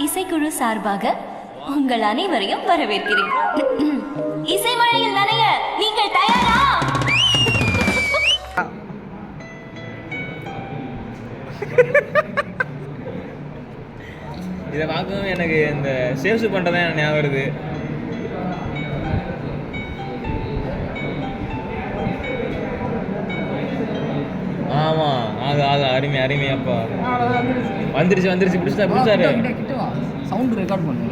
இசைக்குழு சார்பாக உங்கள் அனைவரையும் வரவேற்கிறேன். இசை மழையில் நனைய நீங்கள் தயாரா? இதை பார்க்கவும் எனக்கு இந்த சேவ்ஸ் பண்ணுறதான் ஞாபகம் வருது. ஆமாம், அருமை அருமையாப்பா. வந்துருச்சு பிடிச்சாரு. சவுண்ட் ரெக்கார்ட் பண்ணு.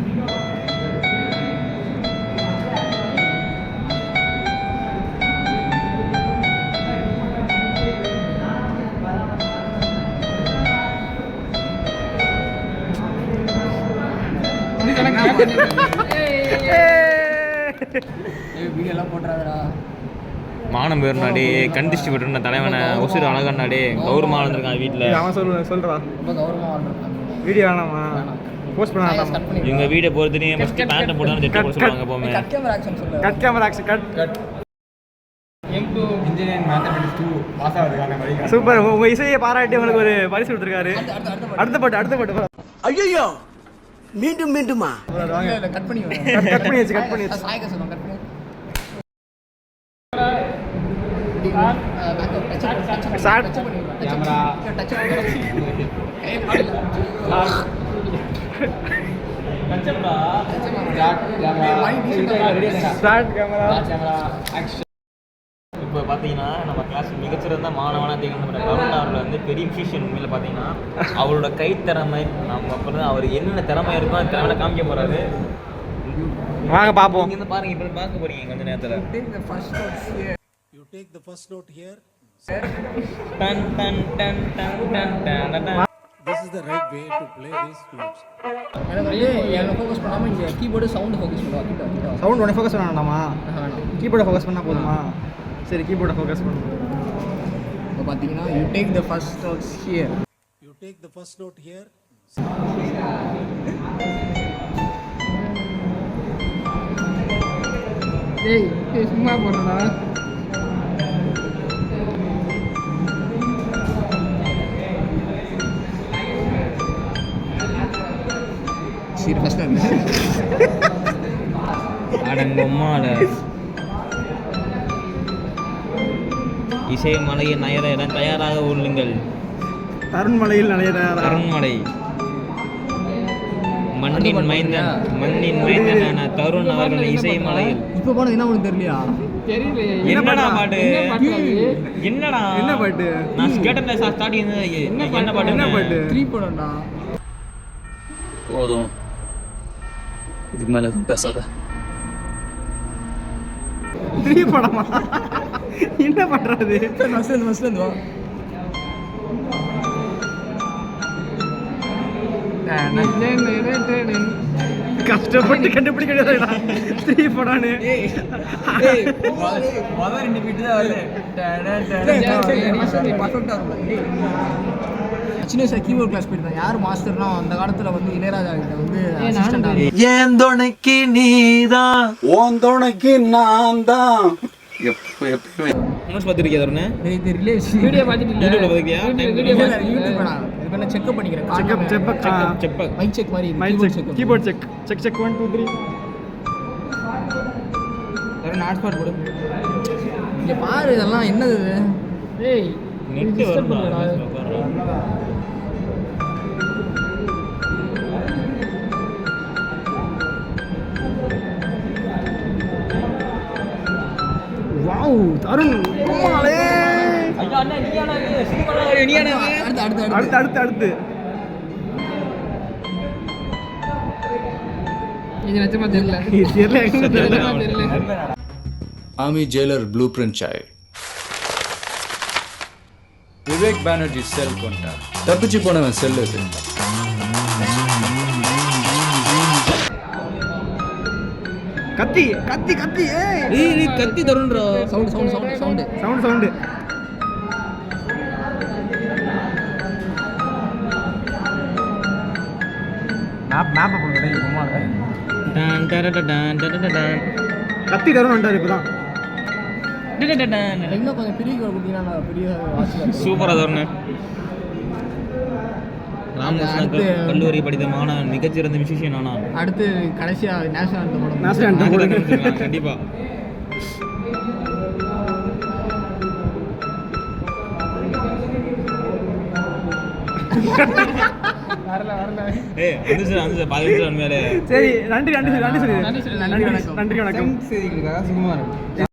வீடியோலாம் போட்டுறாதடா. மானம் பேருனாடி கண்டிச்சு விட்டுருந்த தலைவனை ஒசூர் அழகாடி கௌரவமாக வந்திருக்கான் வீட்டில். அவன் சொல்றா ரொம்ப கௌரவமாக வந்திருக்காங்க. வீடியோ வேணாமா போஸ்ட் பண்ண வேண்டாமா? இவங்க வீடியோ போகிறதுலையும் ஃபஸ்ட்டு பேண்ட்டை போட்டு தான் ஜெட்டை போட சொல்லுவாங்க எப்போவுமே. கட் கேமரா ஆக்ஷன் சொல்லு. Cut camera action cut. M2 engineering mathematics 2 pass ஆகிறதுக்கான வழி. சூப்பர். உங்க இசையை பாராட்டி உங்களுக்கு ஒரு பரிசு கொடுத்துருக்காரு. அடுத்த பாட்டு ஐயோ மீண்டுமா கட் பண்ணி கட் பண்ணி சாய்க்க சொல்லுங்க. கட் பண்ணி start camera start camera action. இப்போ பார்த்தீங்கன்னா நம்ம கிளாஸ் மிகச்சிறந்த மாணவனாக திகழ்ந்த கருணா அவர்கள் வந்து பெரிய மியூசிஷியன். உண்மையில் பார்த்தீங்கன்னா அவரோட கைத்திறமை நம்ம அப்புறம் அவர் என்னென்ன திறமை இருக்கோ அந்த திறமை காமிக்க போகிறாரு. வாங்க பாப்போம். இங்கேருந்து பாருங்க, இப்போ பார்க்க போறீங்க கொஞ்ச நேரத்தில். You take the first note here. Done done done done done done done. This is the right way to play these notes. Madam வந்து என்ன ஃபோக்கஸ் பண்ணாம இங்க கீபோர்டு சவுண்ட் ஃபோக்கஸ் பண்ணுவா. கிட்ட சவுண்ட் உடனே ஃபோக்கஸ் பண்ண வேண்டாமா? கீபோர்டை ஃபோக்கஸ் பண்ணால் போதுமா? சரி, கீபோர்டை ஃபோக்கஸ் பண்ணுவோம். இப்போ பார்த்தீங்கன்னா you take the first notes here. You take the first note here. ஏய் சும்மா போடுறா. சரி ஃபர்ஸ்ட் அடங்கம்மாட இசை மலையை நயர இடம் தயாராக உள்ளுங்கள். தருண்மலையில் நனையதா தருண்மலை மண்ணின் மைந்தனான தருண் அவர்கள் இசை மலையில். இப்போ போனது என்ன ஒன்று தெரியலையா? என்னடா பாட்டு? என்னடா என்ன பாட்டு? நான் கேட்டேன் ஸ்டார்டிங். என்ன பாட்டு? 3 போடா. போதும், இதுக்கு மேலே எதுவும் பேசாத. 3 படமா? என்ன பண்றது? மஸ்ல வா. கஷ்டப்பட்டு கண்டுபிடிக்கிறதா 3 படானு. முதல் 2 பீட் தான் வருது. பர்ஃபெக்ட்டா இருக்கும். சின்ன சார் கீபோர்ட் கிளாஸ் போயிருந்தேன். யார் மாஸ்டர்னா அந்த காலத்துல வந்து இளையராஜா கிட்ட வந்து அசிஸ்டன்ட் ஆகி. ஏன் துணைக்கு நீதான், ஓன் துணைக்கு நான் தான். மூஸ் பார்த்துருக்கியா தருண்? இது ரிலேஷன் வீடியோ பார்த்துட்டு யூடியூப்ல பார்த்தியா? யூடியூப்ல நான் இதுக்கு செக் பண்ணிக்கிறேன். செக் மைக் செக் மாதிரி கீபோர்ட் செக் 1 2 3. தருண் ஹாட்ஸ்பாட் போடு. இங்க பாரு, இதெல்லாம் என்னது இது? ஏய் நெட் வரும்டா. வாவ் தருண் அம்மாளே. ஐயா அண்ணா நீயானே சினிமால நீயானே. அடுத்து இது நிஜமா தெரியல. Army Jailer Blueprint Chai. Vivek Banerjee செல் கொண்டா. தப்பிச்சு போனவன் செல் இது. கத்தி ஏய் கத்தி தருண்ரா. சவுண்ட் மேப் போடுறேன் சும்மா. Done done done done done. கத்தி தருண் வந்தாரு இப்பதான். இன்னும் கொஞ்சம் பெரிய கொடுத்தீங்கன்னா பெரிய வாசி. சூப்பரா தருண். ராமகிருஷ்ணா அடுத்து கல்லூரி படித்த மாணவன் மிகச்சிறந்த மியூசிஷியன் ஆனான். அடுத்து கடைசியாக நேஷனல் அந்த படம் நேஷனல் கண்டிப்பா ஏய் வந்து பாதி நிமிஷம் உண்மையிலே சரி நன்றி நன்றி நன்றி சொல்லி நன்றி வணக்கம் நன்றி வணக்கம் செய்திகளுக்காக சுகுமாரன்